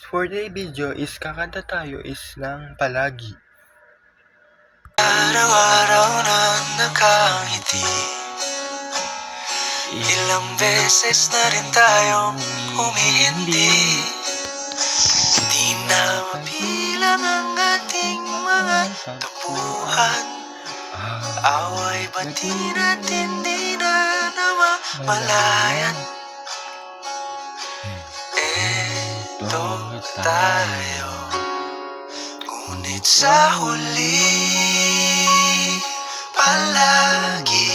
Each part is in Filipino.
For the video is kakanta tayo is ng palagi. Araw-araw na nakangiti, ilang beses na rin tayong humihindi. Hindi na mabilang ang ating mga tampuhan, away bati natin di na namamalayan. Eto tayo, ngunit sa huli palagi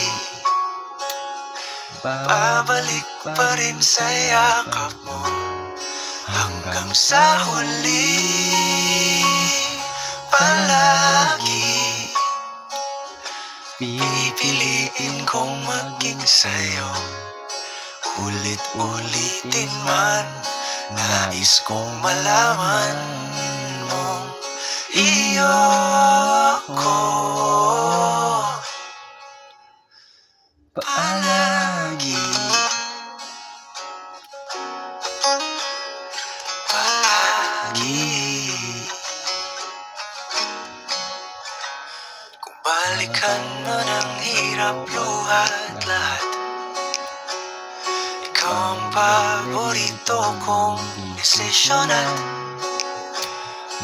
babalik pa rin sa yakap mo. Hanggang sa huli palagi pipiliin kong maging sa'yo. Ulit-ulitin man, nais kong malaman mong iyo ako palagi. Palagi. Kung balikan mo ng hirap, luha at lahat, ikaw ang paborito kong desisyon. At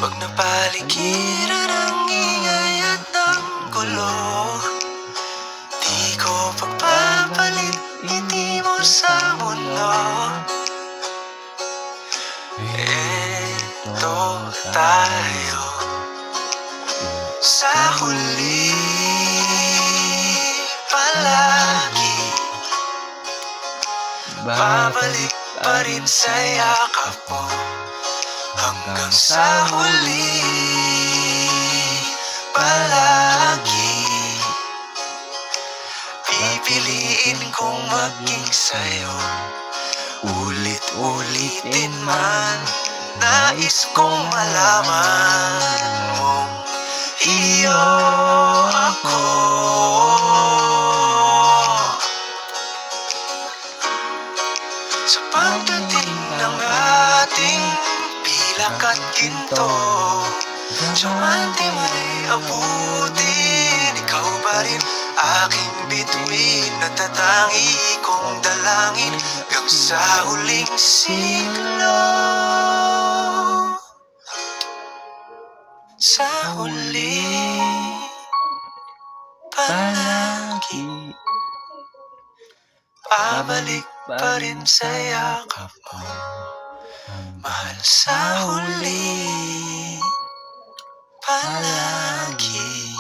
pag napaligiran ang ingay at ng gulo, di ko pagpapalit ngiti mo sa mundo. Eto tayo, sa huli palagi babalik pa rin sa yakap mo. Hanggang sa huli palagi pipiliin kong maging sa'yo. Ulit-ulitin man, nais kong malaman mong iyo ako. Sa pagdating ng ating pilak at ginto, sa mante may abutin, ikaw pa rin aking bituin. Natatangi kong dalangin hanggang sa huling siglo. Sa huli palagi babalik pa rin sa yakap mo. Mahal, sa huli palagi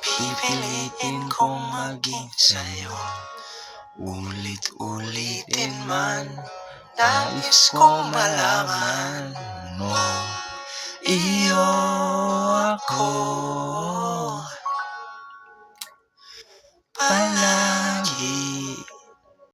pipiliin kong maging sa'yo. Ulit-ulitin man, nais kong malaman mo iyo ako.